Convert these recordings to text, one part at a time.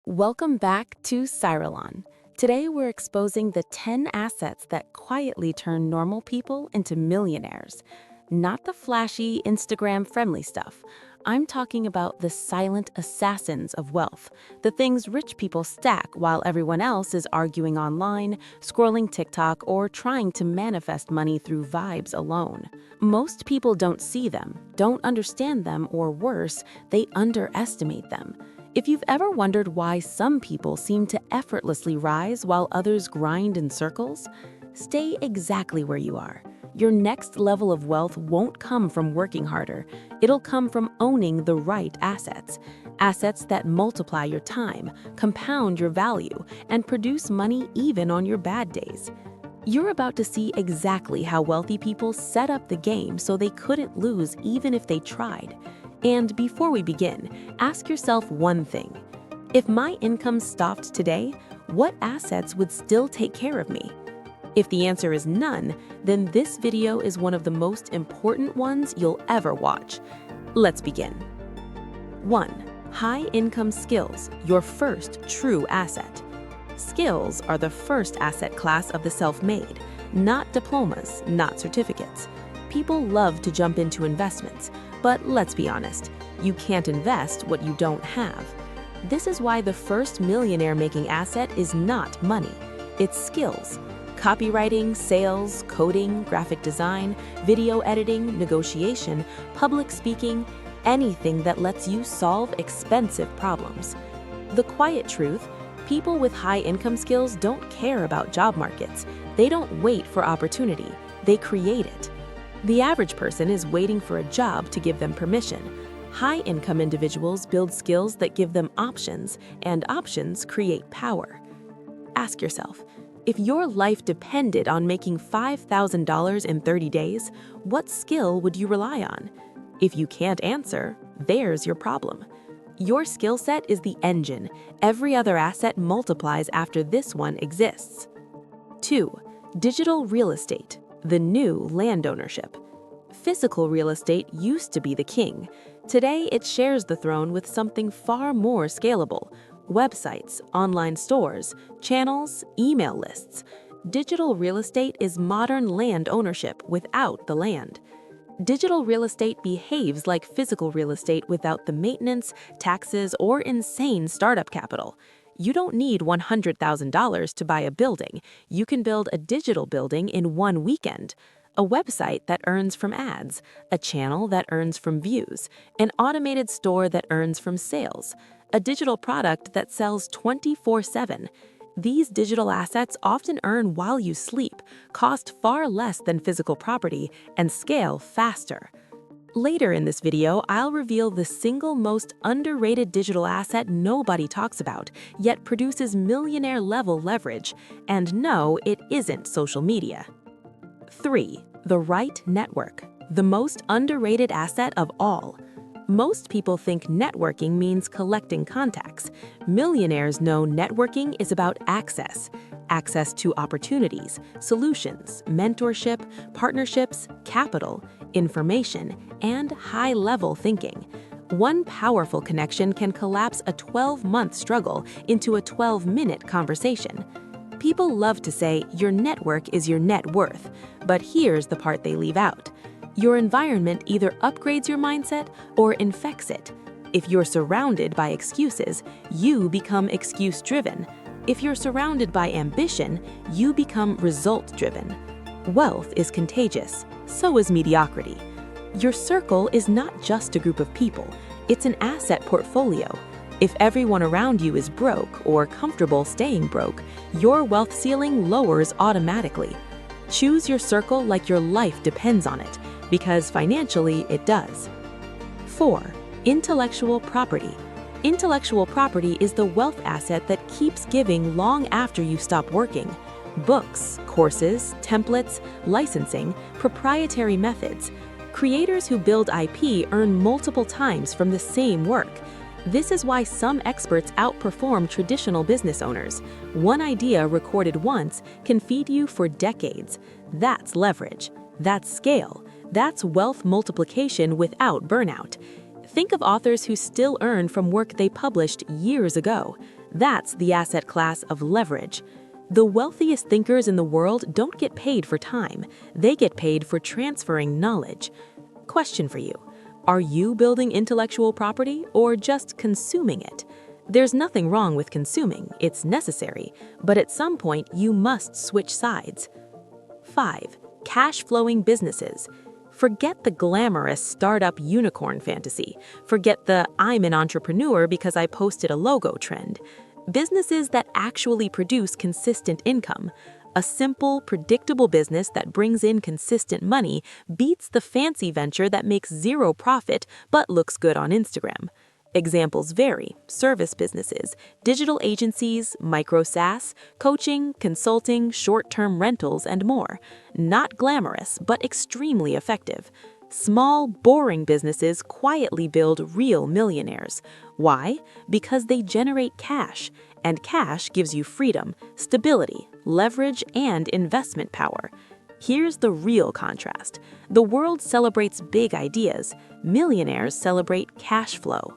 Welcome back to Syrulon. Today we're exposing the 10 assets that quietly turn normal people into millionaires. Not the flashy, Instagram-friendly stuff. I'm talking about the silent assassins of wealth, the things rich people stack while everyone else is arguing online, scrolling TikTok, or trying to manifest money through vibes alone. Most people don't see them, don't understand them, or worse, they underestimate them. If you've ever wondered why some people seem to effortlessly rise while others grind in circles, stay exactly where you are. Your next level of wealth won't come from working harder. It'll come from owning the right assets. Assets that multiply your time, compound your value, and produce money even on your bad days. You're about to see exactly how wealthy people set up the game so they couldn't lose even if they tried. And before we begin, ask yourself one thing. If my income stopped today, what assets would still take care of me? If the answer is none, then this video is one of the most important ones you'll ever watch. Let's begin. 1. High-income skills, your first true asset. Skills are the first asset class of the self-made, not diplomas, not certificates. People love to jump into investments, but let's be honest, you can't invest what you don't have. This is why the first millionaire-making asset is not money, it's skills. Copywriting, sales, coding, graphic design, video editing, negotiation, public speaking, anything that lets you solve expensive problems. The quiet truth, people with high income skills don't care about job markets. They don't wait for opportunity, they create it. The average person is waiting for a job to give them permission. High-income individuals build skills that give them options, and options create power. Ask yourself, if your life depended on making $5,000 in 30 days, what skill would you rely on? If you can't answer, there's your problem. Your skill set is the engine. Every other asset multiplies after this one exists. 2. Digital real estate. The new land ownership. Physical real estate used to be the king. Today, it shares the throne with something far more scalable: websites, online stores, channels, email lists. Digital real estate is modern land ownership without the land. Digital real estate behaves like physical real estate without the maintenance, taxes, or insane startup capital. You don't need $100,000 to buy a building. You can build a digital building in one weekend. A website that earns from ads, a channel that earns from views, an automated store that earns from sales, a digital product that sells 24/7. These digital assets often earn while you sleep, cost far less than physical property, and scale faster. Later in this video, I'll reveal the single most underrated digital asset nobody talks about, yet produces millionaire-level leverage. And no, it isn't social media. 3. The right network, the most underrated asset of all. Most people think networking means collecting contacts. Millionaires know networking is about access. Access to opportunities, solutions, mentorship, partnerships, capital, information, and high-level thinking. One powerful connection can collapse a 12-month struggle into a 12-minute conversation. People love to say your network is your net worth, but here's the part they leave out. Your environment either upgrades your mindset or infects it. If you're surrounded by excuses, you become excuse-driven. If you're surrounded by ambition, you become result-driven. Wealth is contagious, so is mediocrity. Your circle is not just a group of people, it's an asset portfolio. If everyone around you is broke or comfortable staying broke, your wealth ceiling lowers automatically. Choose your circle like your life depends on it, because financially it does. 4. Intellectual property. Intellectual property is the wealth asset that keeps giving long after you stop working. Books, courses, templates, licensing, proprietary methods. Creators who build IP earn multiple times from the same work. This is why some experts outperform traditional business owners. One idea recorded once can feed you for decades. That's leverage. That's scale. That's wealth multiplication without burnout. Think of authors who still earn from work they published years ago. That's the asset class of leverage. The wealthiest thinkers in the world don't get paid for time. They get paid for transferring knowledge. Question for you. Are you building intellectual property or just consuming it? There's nothing wrong with consuming, it's necessary, but at some point you must switch sides. 5. Cash-flowing businesses. Forget the glamorous startup unicorn fantasy. Forget the "I'm an entrepreneur because I posted a logo" trend. Businesses that actually produce consistent income. A simple, predictable business that brings in consistent money beats the fancy venture that makes zero profit but looks good on Instagram. Examples vary: service businesses, digital agencies, micro SaaS, coaching, consulting, short-term rentals, and more. Not glamorous, but extremely effective. Small, boring businesses quietly build real millionaires. Why? Because they generate cash, and cash gives you freedom, stability, leverage, and investment power. Here's the real contrast. The world celebrates big ideas. Millionaires celebrate cash flow.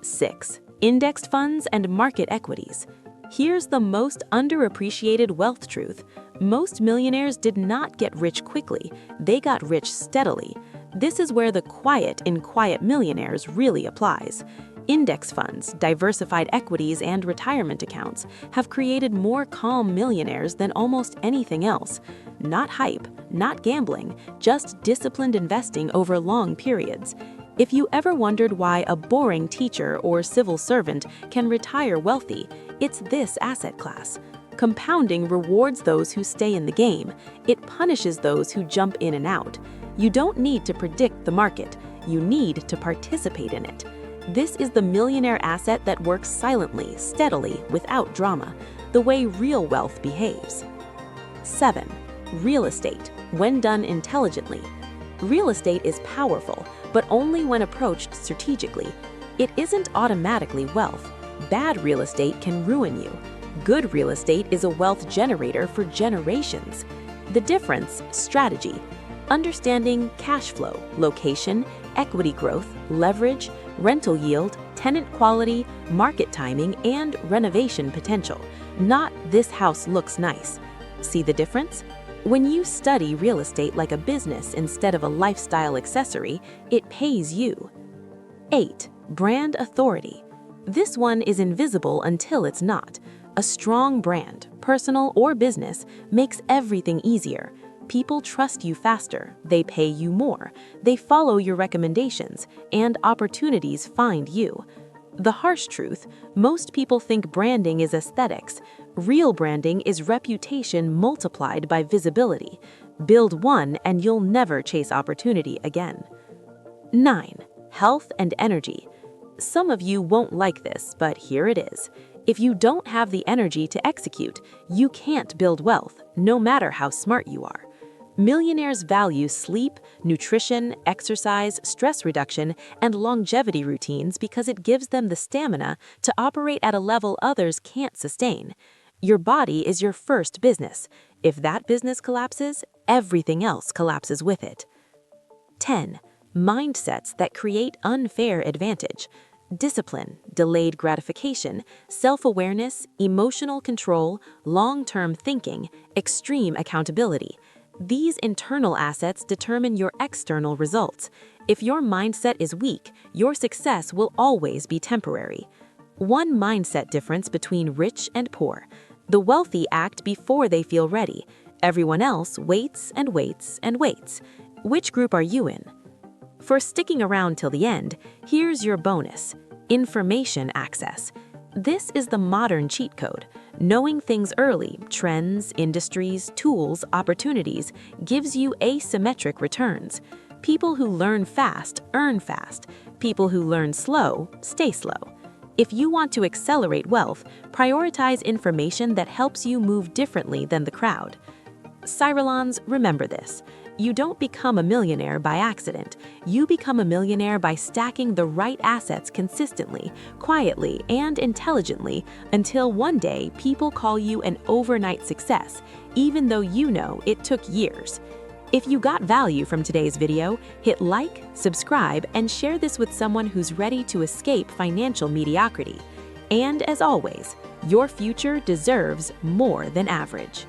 6. Indexed funds and market equities. Here's the most underappreciated wealth truth. Most millionaires did not get rich quickly. They got rich steadily. This is where the quiet in quiet millionaires really applies. Index funds, diversified equities, and retirement accounts have created more calm millionaires than almost anything else. Not hype, not gambling, just disciplined investing over long periods. If you ever wondered why a boring teacher or civil servant can retire wealthy, it's this asset class. Compounding rewards those who stay in the game. It punishes those who jump in and out. You don't need to predict the market. You need to participate in it. This is the millionaire asset that works silently, steadily, without drama, the way real wealth behaves. 7. Real estate, when done intelligently. Real estate is powerful, but only when approached strategically. It isn't automatically wealth. Bad real estate can ruin you. Good real estate is a wealth generator for generations. The difference: strategy. Understanding cash flow, location, equity growth, leverage, rental yield, tenant quality, market timing, and renovation potential. Not "this house looks nice." See the difference? When you study real estate like a business instead of a lifestyle accessory, it pays you. 8. Brand authority. This one is invisible until it's not. A strong brand, personal or business, makes everything easier. People trust you faster, they pay you more, they follow your recommendations, and opportunities find you. The harsh truth: most people think branding is aesthetics. Real branding is reputation multiplied by visibility. Build one and you'll never chase opportunity again. 9. Health and energy. Some of you won't like this, but here it is. If you don't have the energy to execute, you can't build wealth, no matter how smart you are. Millionaires value sleep, nutrition, exercise, stress reduction, and longevity routines because it gives them the stamina to operate at a level others can't sustain. Your body is your first business. If that business collapses, everything else collapses with it. 10. Mindsets that create unfair advantage. Discipline, delayed gratification, self-awareness, emotional control, long-term thinking, extreme accountability. These internal assets determine your external results. If your mindset is weak, your success will always be temporary. One mindset difference between rich and poor. The wealthy act before they feel ready. Everyone else waits and waits and waits. Which group are you in? For sticking around till the end, here's your bonus: information access. This is the modern cheat code. Knowing things early, trends, industries, tools, opportunities, gives you asymmetric returns. People who learn fast earn fast. People who learn slow stay slow. If you want to accelerate wealth, prioritize information that helps you move differently than the crowd. Syrulons, remember this. You don't become a millionaire by accident. You become a millionaire by stacking the right assets consistently, quietly, and intelligently until one day people call you an overnight success, even though you know it took years. If you got value from today's video, hit like, subscribe, and share this with someone who's ready to escape financial mediocrity. And as always, your future deserves more than average.